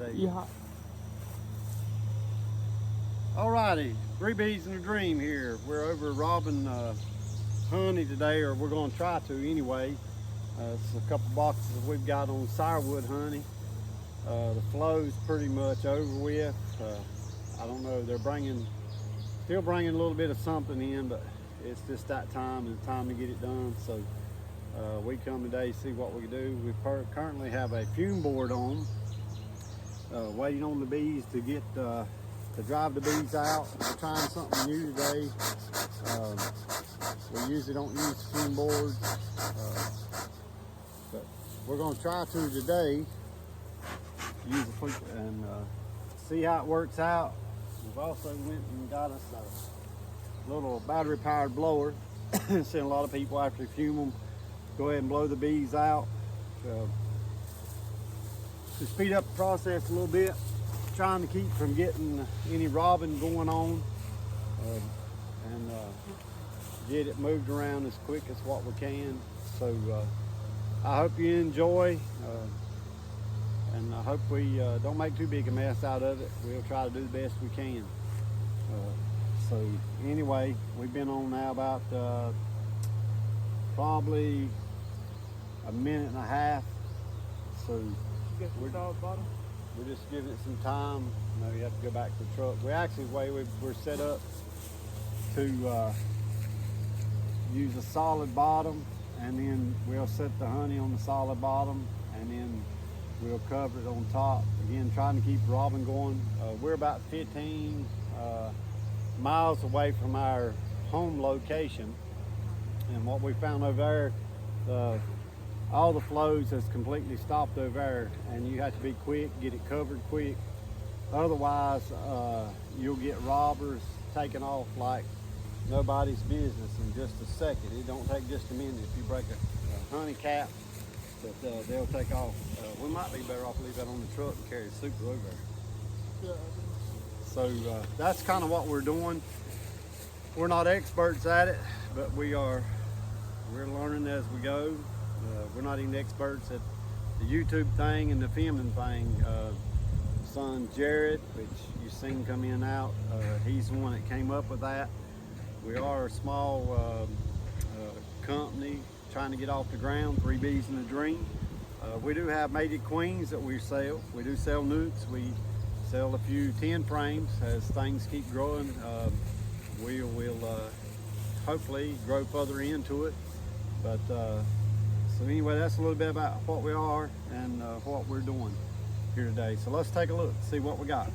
today. Yeah. Alrighty, Three Bees in a Dream here. We're over robbing honey today, or we're going to try to anyway. It's a couple boxes we've got on Sourwood honey. The flow's pretty much over with. I don't know, they're still bringing a little bit of something in, but it's just that time and time to get it done. So we come today to see what we can do. We currently have a fume board on, waiting on the bees to get to drive the bees out. We're trying something new today. We usually don't use fume boards, but we're going to try to today use a and see how it works out. We've also went and got us a little battery powered blower. Seen a lot of people after they fume them go ahead and blow the bees out to speed up the process a little bit, trying to keep from getting any robbing going on, and get it moved around as quick as what we can. So I hope you enjoy, and I hope we don't make too big a mess out of it. We'll try to do the best we can. So anyway, we've been on now about probably a minute and a half. So we're just giving it some time. You know, you have to go back to the truck. We actually, the way we're set up to use a solid bottom, and then we'll set the honey on the solid bottom, and then we'll cover it on top. Again, trying to keep robbing going. We're about 15 miles away from our home location, and what we found over there, all the flows has completely stopped over there, and you have to be quick, get it covered quick. Otherwise, you'll get robbers taking off like nobody's business in just a second. It don't take just a minute. If you break a honey cap, but they'll take off. We might be better off leave that on the truck and carry the super over there. Yeah. So that's kind of what we're doing. We're not experts at it, but we're learning as we go. We're not even experts at the YouTube thing and the filming thing. Son Jared, which you've seen come in and out, he's the one that came up with that. We are a small company trying to get off the ground, Three Bees in a Dream. We do have mated queens that we sell. We do sell newts. We sell a few 10 frames. As things keep growing, we will hopefully grow further into it. But so anyway, that's a little bit about what we are and what we're doing here today. So let's take a look, see what we got.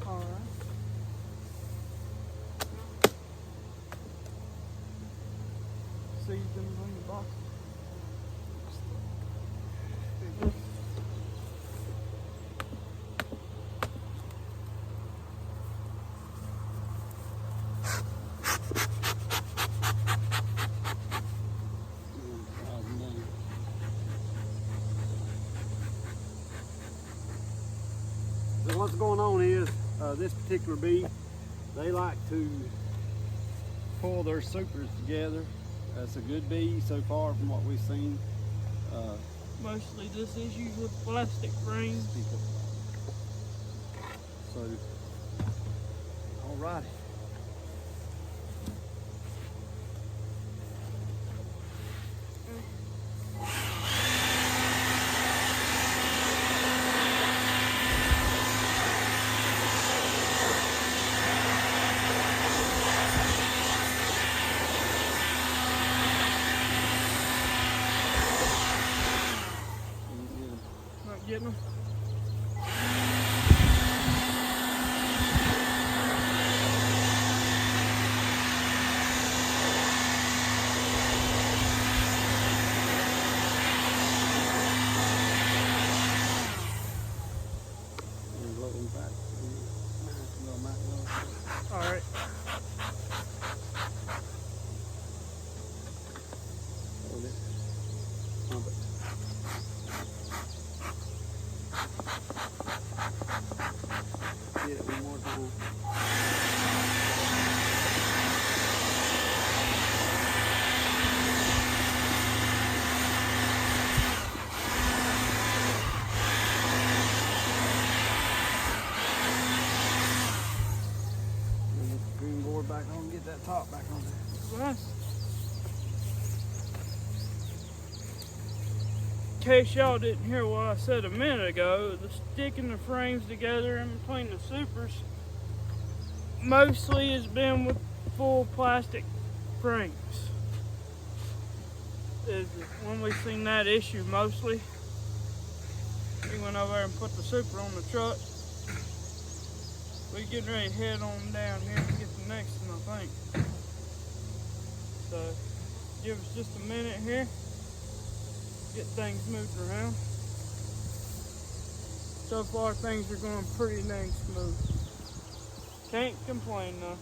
All right. Seeds in the box. So what's going on is this particular bee, they like to pull their supers together. That's a good bee so far from what we've seen. Mostly this is used with plastic frames. So, all righty. Not getting them. All right. beautiful. Green board back on, get that top back on there. Nice. In case y'all didn't hear what I said a minute ago, the sticking the frames together in between the supers mostly has been with full plastic frames. Is when we've seen that issue mostly. We went over there and put the super on the truck. We're getting ready to head on down here and get the next one, I think. So, give us just a minute here. Get things moved around. So far, things are going pretty dang smooth. Can't complain though.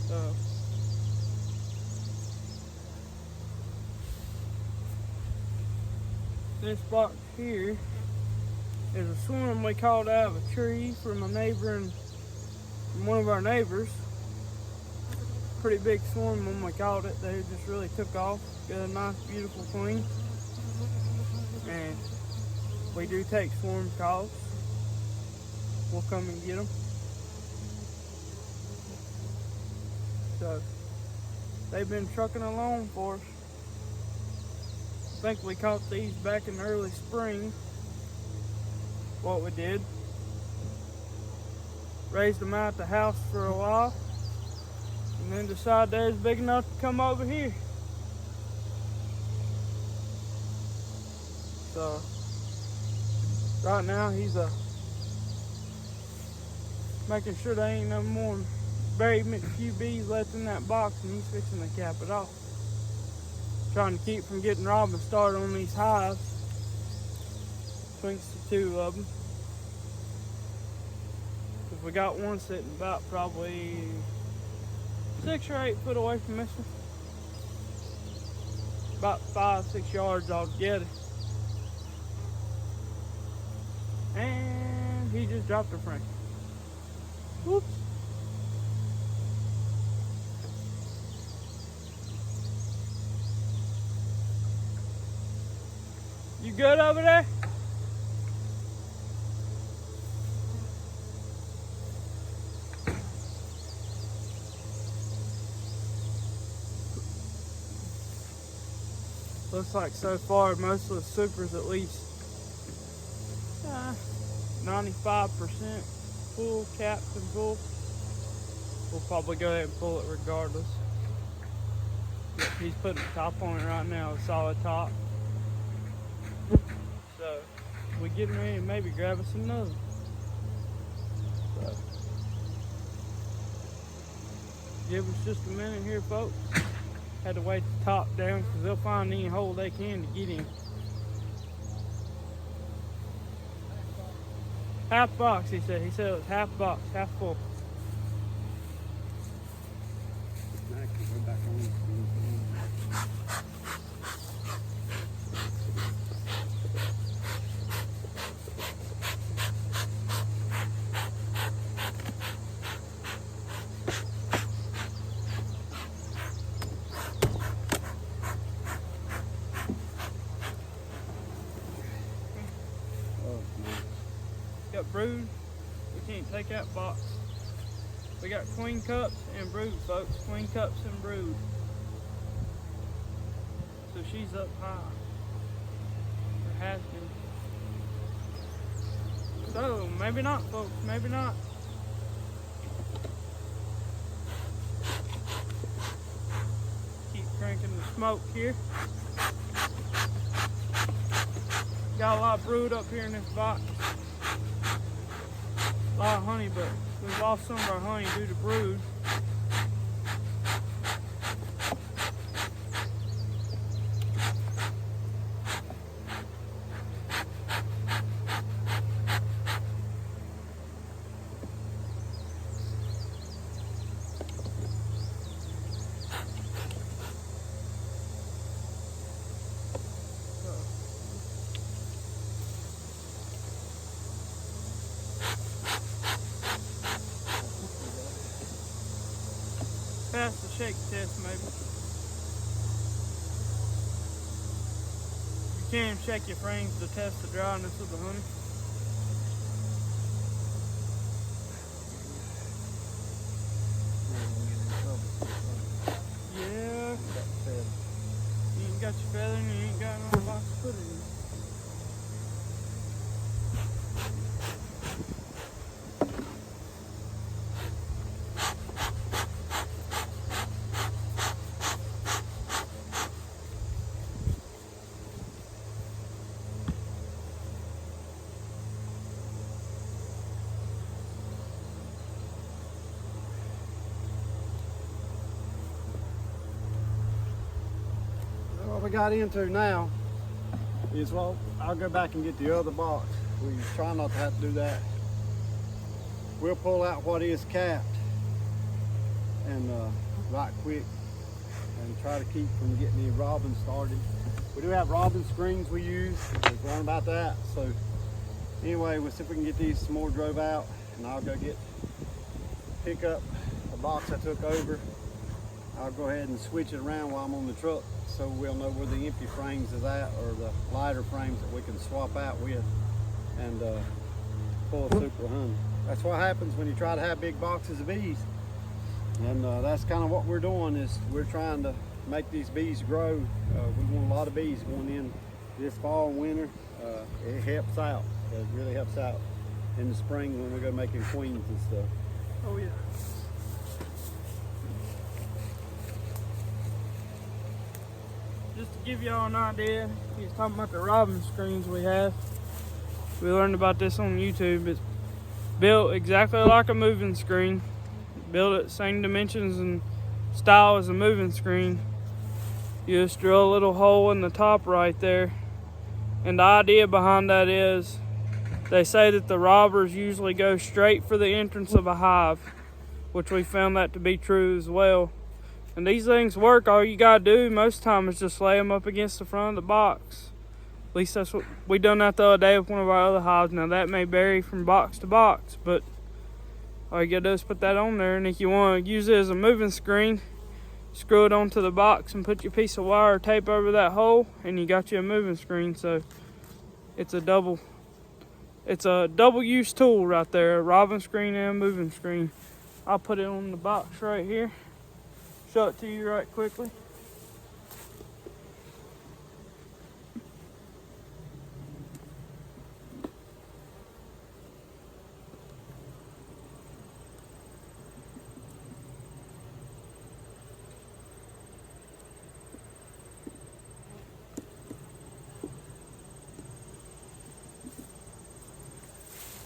So, this box here is a swarm we caught out of a tree from one of our neighbors. Pretty big swarm when we caught it. They just really took off. Got a nice, beautiful queen. And we do take swarm calls. We'll come and get them. So they've been trucking along for us. I think we caught these back in the early spring. What we did, raised them out the house for a while, and then decided they was big enough to come over here. So right now he's making sure there ain't no more very few bees left in that box, and he's fixing to cap it off. Trying to keep from getting robin started on these hives. Betwixt the two of them. Because we got one sitting about probably 6 or 8 foot away from this one. About 5-6 yards altogether. And he just dropped a frame. Whoops. You good over there? Looks like so far most of the supers at least 95% full, capped and full. We'll probably go ahead and pull it regardless. Yep, he's putting the top on it right now, a solid top. So we getting ready to maybe grab us another. So give us just a minute here, folks. Had to weight the top down because they'll find any hole they can to get in. Half box, he said. He said it was half box, half full. Got brood, we can't take that box. We got queen cups and brood, folks. Queen cups and brood. So she's up high. Or has been. So maybe not, folks, maybe not. Keep cranking the smoke here. Got a lot of brood up here in this box. A lot of honey, but we've lost some of our honey due to brood. shake test maybe. You can shake your frames to test the dryness of the honey. Yeah. You ain't got your feather and you ain't got no box to put it in. What we got into now is, well, I'll go back and get the other box. We try not to have to do that. We'll pull out what is capped and right quick and try to keep from getting any robin started. We do have robin screens we use. We've learned about that. So anyway, we'll see if we can get these some more drove out, and I'll go pick up the box I took over. I'll go ahead and switch it around while I'm on the truck, so we'll know where the empty frames is at, or the lighter frames that we can swap out with and pull a super honey. That's what happens when you try to have big boxes of bees. And that's kind of what we're doing, is we're trying to make these bees grow. We want a lot of bees going in this fall and winter. It helps out. It really helps out in the spring when we go making queens and stuff. Oh yeah. Just to give y'all an idea, he was talking about the robin screens we have. We learned about this on YouTube. It's built exactly like a moving screen. Built at same dimensions and style as a moving screen. You just drill a little hole in the top right there. And the idea behind that is, they say that the robbers usually go straight for the entrance of a hive, which we found that to be true as well. And these things work. All you gotta do most of the time is just lay them up against the front of the box. At least that's what we done that the other day with one of our other hives. Now that may vary from box to box, but all you gotta do is put that on there. And if you want to use it as a moving screen, screw it onto the box and put your piece of wire or tape over that hole, and you got you a moving screen. So it's a double use tool right there, a robin screen and a moving screen. I'll put it on the box right here. Show it to you right quickly.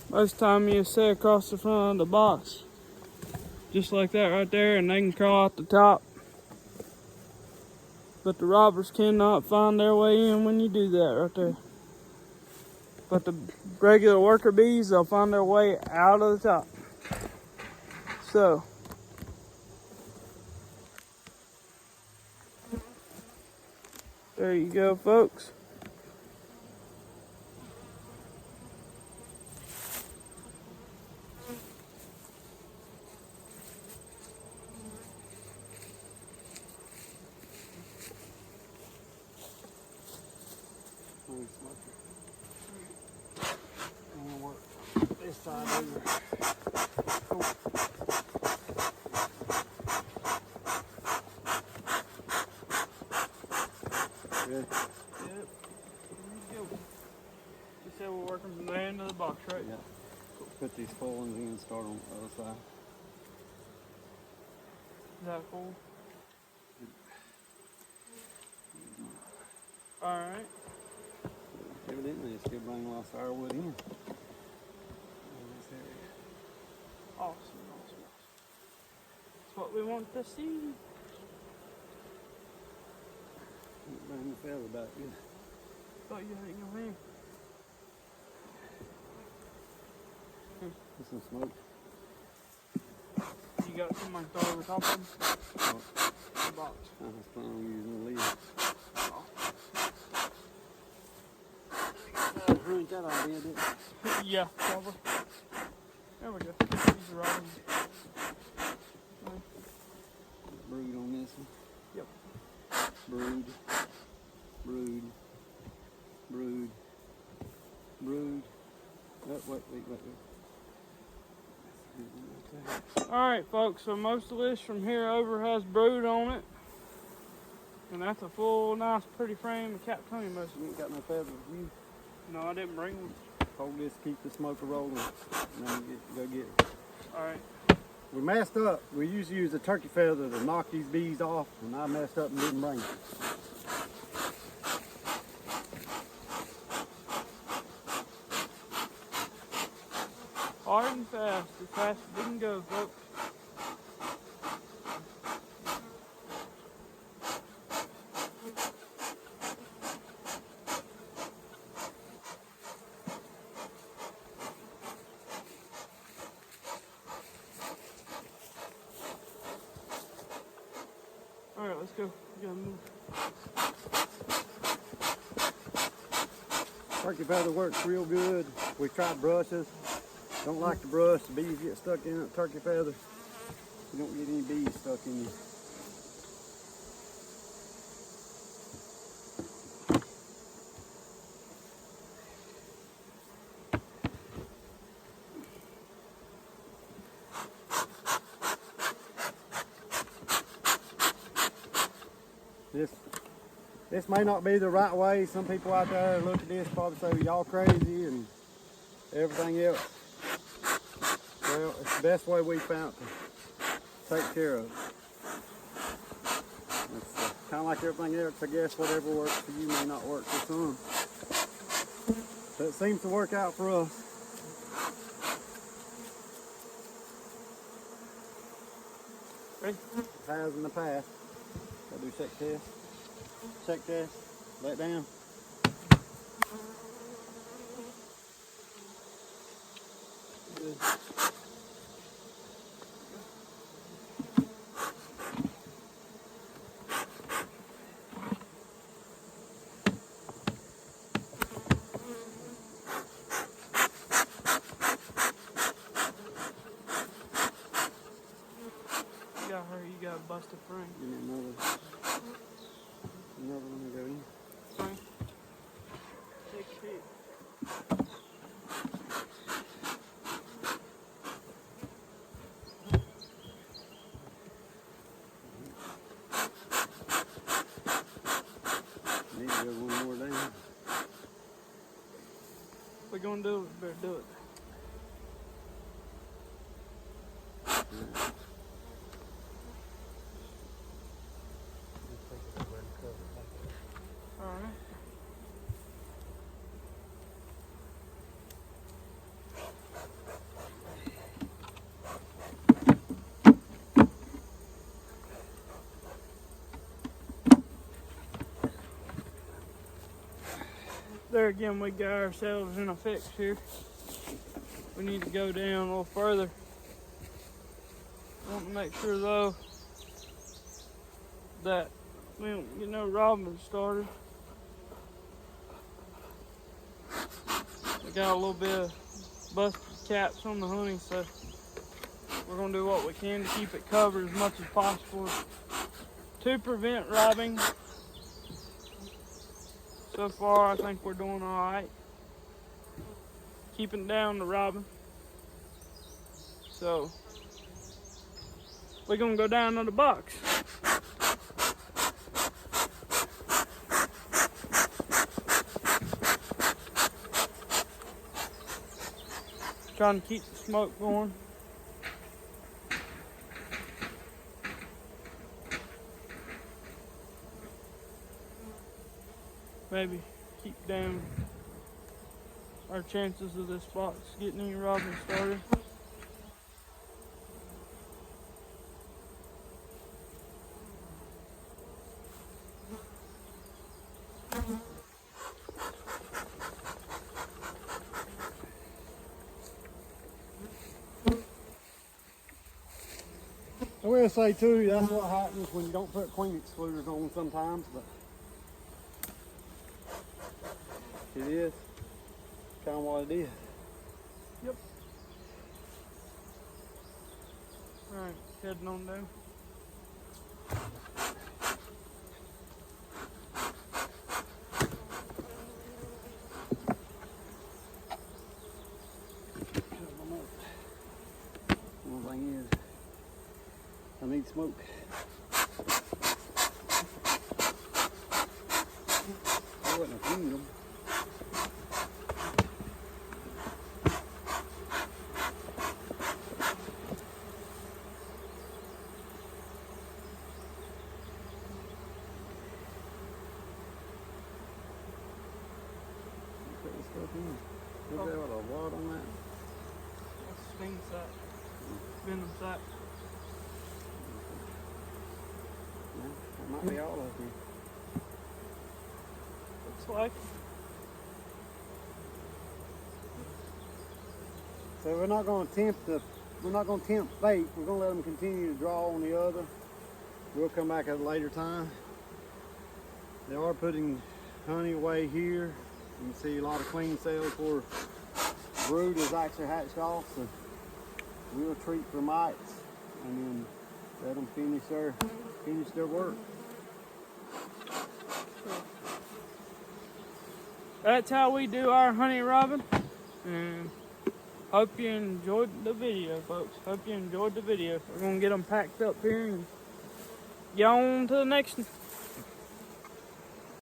Most of the time you set across the front of the box, just like that right there, and they can crawl out the top. But the robbers cannot find their way in when you do that right there. But the regular worker bees, they'll find their way out of the top. So there you go, folks. I'm gonna work this side over. Good. Yep. There you go. You said we're working from the end of the box, right? Yeah. Put these full ones in and start on the other side. Is that cool? Alright. Evidently it's good bring a lot of Sourwood in. Awesome. That's what we want to see. Bring the feather back in. Thought you had your hand. Get some smoke. You got something like that over top of them? The box. I was planning on using the lid. Ruined that idea, didn't it? Yeah, probably. There we go. These are robins. brood on this one. Yep. Brood, brood, brood, brood. Oh, wait. Alright folks, so most of this from here over has brood on it. And that's a full, nice, pretty frame of Cap Tony most of You it. ain't got no feathers, you. No, I didn't bring one. Hold this, keep the smoker rolling, and then go get it. Alright. We messed up. We usually use a turkey feather to knock these bees off, and I messed up and didn't bring it. Hard and fast, as fast as we can go, folks. Alright, let's go. We gotta move. Turkey feather works real good. We tried brushes. Don't like the brush. The bees get stuck in it. Turkey feather. You don't get any bees stuck in you. This may not be the right way. Some people out there look at this probably say y'all crazy and everything else. Well, it's the best way we found to take care of it. It's kind of like everything else. I guess whatever works for you may not work for some. But it seems to work out for us. Ready? It has in the past. Gotta do check test. Check test. Let down. Good. You gotta hurry, you gotta bust a frame. Give me another one to go in. Frame. Take a peek. Need to go one more down. If we're gonna do it, we better do it. Alright. There again, we got ourselves in a fix here. We need to go down a little further. I want to make sure though that we don't get no robin started. We got a little bit of busted caps on the honey, so we're gonna do what we can to keep it covered as much as possible to prevent robbing. So far, I think we're doing all right. Keeping down the robbing. So we're gonna go down to the box. Trying to keep the smoke going. Maybe keep down our chances of this box getting any robin started. I will say too, that's what happens when you don't put queen excluders on sometimes, but it is kind of what it is. Yep. Alright, heading on down. One thing is, I need smoke. I wouldn't have seen them. Put this stuff in. Look at what a lot on that. That's a sting sack. Venom sack. Yeah, that might be all of them. Looks like. So we're not going to tempt bait. We're going to let them continue to draw on the other. We'll come back at a later time. They are putting honey away here. You can see a lot of queen cells where brood is actually hatched off. So we'll treat for mites and then let them finish their work. That's how we do our honey robbing. And hope you enjoyed the video, folks. Hope you enjoyed the video. We're going to get them packed up here and get on to the next one.